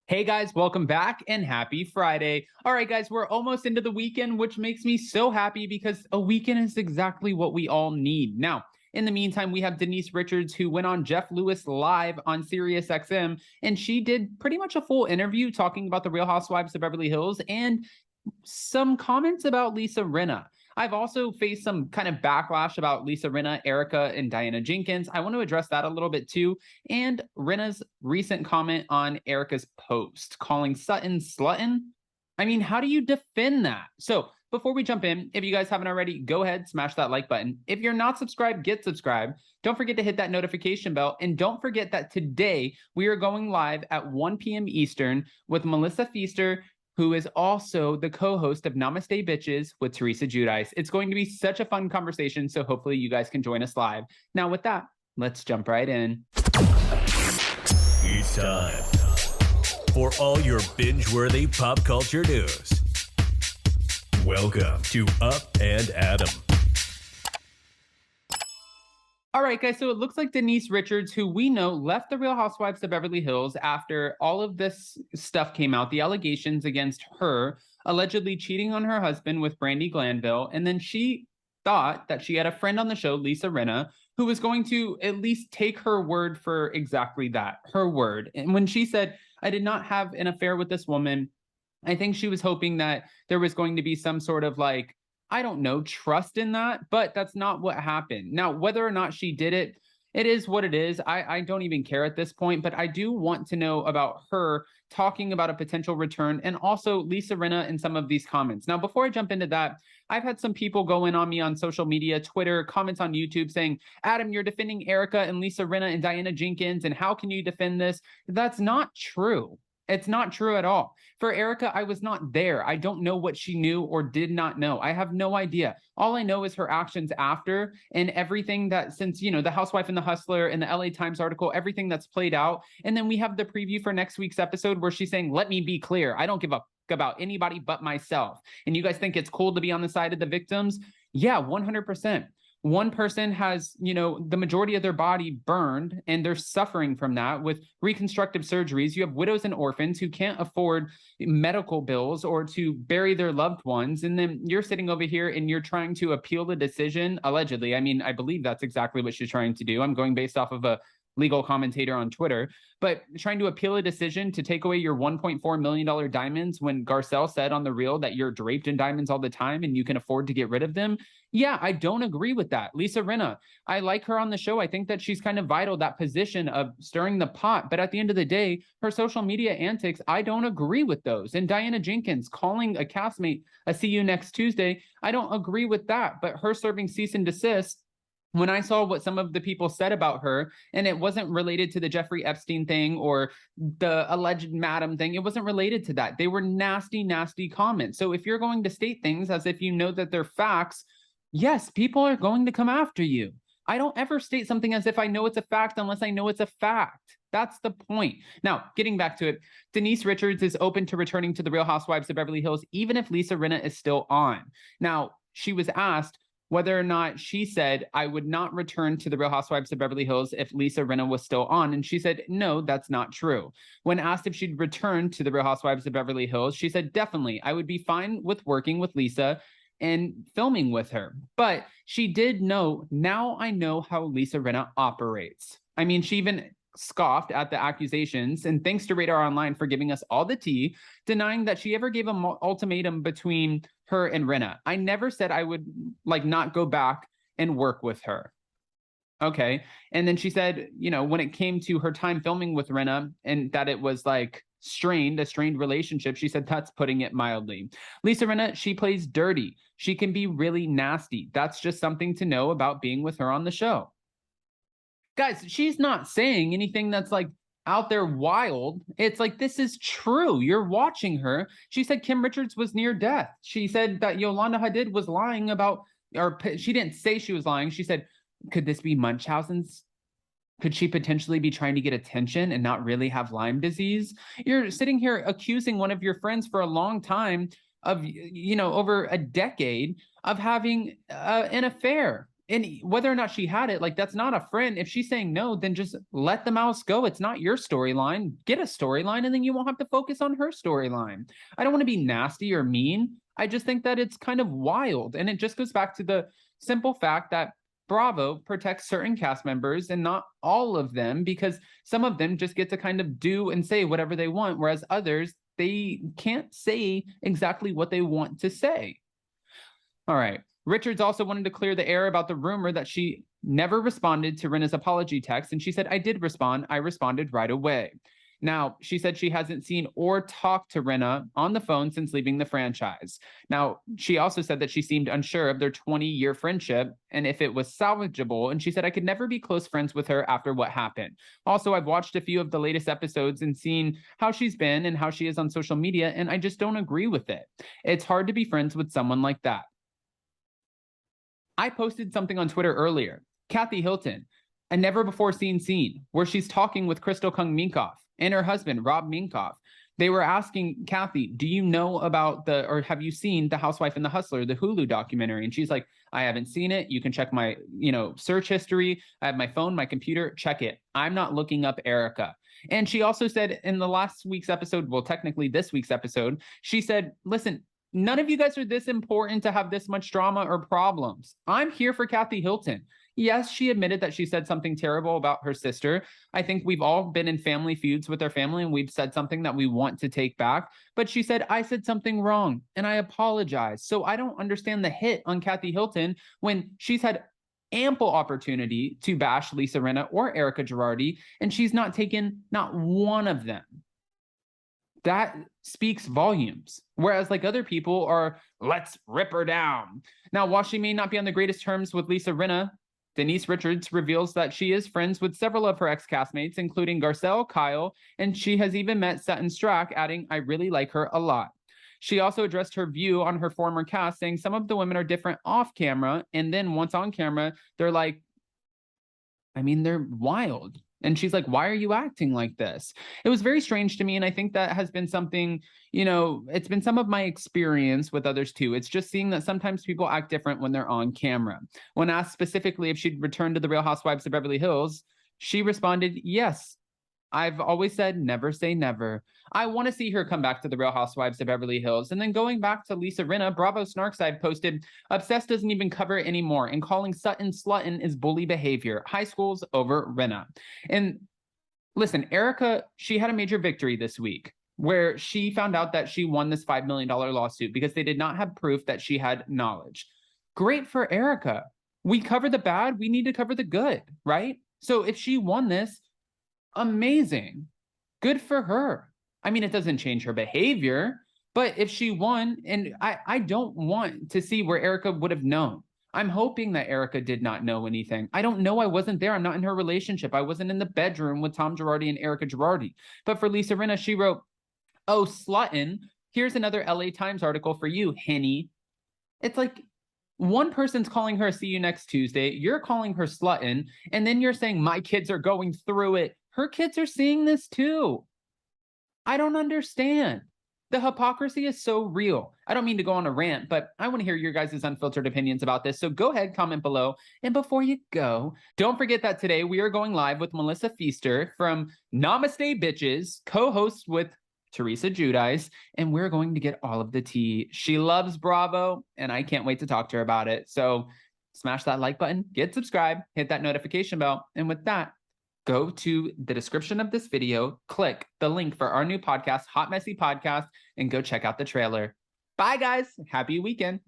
Hey guys, welcome back and happy Friday. All right, guys, we're almost into the weekend, which makes me so happy because a weekend is exactly what we all need. Now, in the meantime, we have Denise Richards, who went on Jeff Lewis live on Sirius XM, and she did pretty much a full interview talking about the Real Housewives of Beverly Hills and some comments about Lisa Rinna. I've also faced some kind of backlash about Lisa Rinna, Erica, and Diana Jenkins. I want to address that a little bit too. And Rinna's recent comment on Erica's post, calling Sutton sluttin'. I mean, how do you defend that? So before we jump in, if you guys haven't already, go ahead, smash that like button. If you're not subscribed, get subscribed. Don't forget to hit that notification bell. And don't forget that today we are going live at 1 p.m. Eastern with Melissa Feaster, who is also the co-host of Namaste Bitches with Teresa Giudice. It's going to be such a fun conversation, so hopefully you guys can join us live. Now with that, let's jump right in. It's time for all your binge-worthy pop culture news. Welcome to Up and Adam. All right, guys, so it looks like Denise Richards, who we know left the Real Housewives of Beverly Hills after all of this stuff came out, the allegations against her, allegedly cheating on her husband with Brandi Glanville. And then she thought that she had a friend on the show, Lisa Rinna, who was going to at least take her word for exactly that, her word. And when she said, I did not have an affair with this woman, I think she was hoping that there was going to be some sort of like, I don't know, trust in that, but that's not what happened. Now, whether or not she did it, it is what it is. I don't even care at this point, but I do want to know about her talking about a potential return and also Lisa Rinna in some of these comments. Now, before I jump into that, I've had some people go in on me on social media, Twitter, comments on YouTube saying, Adam, you're defending Erica and Lisa Rinna and Diana Jenkins, and how can you defend this? That's not true. It's not true at all. For Erica, I was not there. I don't know what she knew or did not know. I have no idea. All I know is her actions after and everything that since, you know, the Housewife and the Hustler and the LA Times article, everything that's played out. And then we have the preview for next week's episode where she's saying, let me be clear. I don't give a about anybody but myself. And you guys think it's cool to be on the side of the victims? Yeah, 100%. One person has, you know, the majority of their body burned and they're suffering from that with reconstructive surgeries. You have widows and orphans who can't afford medical bills or to bury their loved ones. And then you're sitting over here and you're trying to appeal the decision, allegedly. I mean, I believe that's exactly what she's trying to do. I'm going based off of a legal commentator on Twitter, but trying to appeal a decision to take away your $1.4 million diamonds when Garcelle said on The Real that you're draped in diamonds all the time and you can afford to get rid of them. Yeah, I don't agree with that. Lisa Rinna, I like her on the show. I think that she's kind of vital, that position of stirring the pot. But at the end of the day, her social media antics, I don't agree with those. And Diana Jenkins calling a castmate a see you next Tuesday, I don't agree with that. But her serving cease and desist, when I saw what some of the people said about her, and it wasn't related to the Jeffrey Epstein thing or the alleged madam thing, it wasn't related to that. They were nasty, nasty comments. So if you're going to state things as if you know that they're facts, yes, people are going to come after you. I don't ever state something as if I know it's a fact unless I know it's a fact. That's the point. Now, getting back to it, Denise Richards is open to returning to the Real Housewives of Beverly Hills, even if Lisa Rinna is still on. Now, she was asked whether or not she said, I would not return to the Real Housewives of Beverly Hills if Lisa Rinna was still on. And she said, no, that's not true. When asked if she'd return to the Real Housewives of Beverly Hills, she said, definitely, I would be fine with working with Lisa and filming with her. But she did know, now I know how Lisa Rinna operates. I mean, she even scoffed at the accusations, and thanks to Radar Online for giving us all the tea, denying that she ever gave an ultimatum between her and Rinna. I never said I would like not go back and work with her. Okay. And then she said, you know, when it came to her time filming with Rinna and that it was like a strained relationship, she said that's putting it mildly. Lisa Rinna, she plays dirty. She can be really nasty. That's just something to know about being with her on the show. Guys, she's not saying anything that's like out there wild. It's like, this is true. You're watching her. She said Kim Richards was near death. She said that Yolanda Hadid was lying about, or she didn't say she was lying. She said, could this be Munchausen's? Could she potentially be trying to get attention and not really have Lyme disease? You're sitting here accusing one of your friends for a long time of, you know, over a decade of having an affair. And whether or not she had it, like, that's not a friend. If she's saying no, then just let the mouse go. It's not your storyline. Get a storyline, and then you won't have to focus on her storyline. I don't want to be nasty or mean. I just think that it's kind of wild. And it just goes back to the simple fact that Bravo protects certain cast members and not all of them, because some of them just get to kind of do and say whatever they want, whereas others, they can't say exactly what they want to say. All right. Richards also wanted to clear the air about the rumor that she never responded to Rinna's apology text, and she said, I did respond. I responded right away. Now, she said she hasn't seen or talked to Rinna on the phone since leaving the franchise. Now, she also said that she seemed unsure of their 20-year friendship and if it was salvageable, and she said, I could never be close friends with her after what happened. Also, I've watched a few of the latest episodes and seen how she's been and how she is on social media, and I just don't agree with it. It's hard to be friends with someone like that. I posted something on Twitter earlier. Kathy Hilton, a never before seen scene where she's talking with Crystal Kung Minkoff and her husband, Rob Minkoff. They were asking Kathy, do you know about or have you seen The Housewife and the Hustler, the Hulu documentary? And she's like, I haven't seen it. You can check my, search history. I have my phone, my computer, check it. I'm not looking up Erica. And she also said in the last week's episode, well, technically this week's episode, she said, listen, none of you guys are this important to have this much drama or problems. I'm here for Kathy Hilton. Yes, she admitted that she said something terrible about her sister. I think we've all been in family feuds with our family and we've said something that we want to take back. But she said, I said something wrong and I apologize. So I don't understand the hit on Kathy Hilton when she's had ample opportunity to bash Lisa Rinna or Erica Girardi, and she's not taken not one of them. That speaks volumes. Whereas like other people are, let's rip her down. Now, while she may not be on the greatest terms with Lisa Rinna, Denise Richards reveals that she is friends with several of her ex-castmates, including Garcelle, Kyle, and she has even met Sutton Strack, adding, I really like her a lot. She also addressed her view on her former cast, saying some of the women are different off camera, and then once on camera, they're like, they're wild. And she's like, why are you acting like this? It was very strange to me. And I think that has been something, it's been some of my experience with others too. It's just seeing that sometimes people act different when they're on camera. When asked specifically if she'd return to the Real Housewives of Beverly Hills, she responded, yes. I've always said never say never. I want to see her come back to the Real Housewives of Beverly Hills. And then going back to Lisa Rinna, Bravo Snarkside posted, Obsessed doesn't even cover it anymore, and calling Sutton Slutton is bully behavior. High schools over Rinna. And listen, Erica, she had a major victory this week where she found out that she won this $5 million lawsuit because they did not have proof that she had knowledge. Great for Erica. We cover the bad, we need to cover the good, right? So if she won this, amazing. Good for her. It doesn't change her behavior, but if she won, and I don't want to see where Erica would have known. I'm hoping that Erica did not know anything. I don't know. I wasn't there. I'm not in her relationship. I wasn't in the bedroom with Tom Girardi and Erica Girardi. But for Lisa Rinna, she wrote, oh, Slutton, here's another LA Times article for you, Henny. It's like, one person's calling her see you next Tuesday. You're calling her Slutton. And then you're saying my kids are going through it. Her kids are seeing this too. I don't understand. The hypocrisy is so real. I don't mean to go on a rant, but I want to hear your guys' unfiltered opinions about this. So go ahead, comment below. And before you go, don't forget that today we are going live with Melissa Feaster from Namaste Bitches, co-host with Teresa Giudice, and we're going to get all of the tea. She loves Bravo, and I can't wait to talk to her about it. So smash that like button, get subscribed, hit that notification bell, and with that, go to the description of this video, click the link for our new podcast, Hot Messy Podcast, and go check out the trailer. Bye, guys. Happy weekend.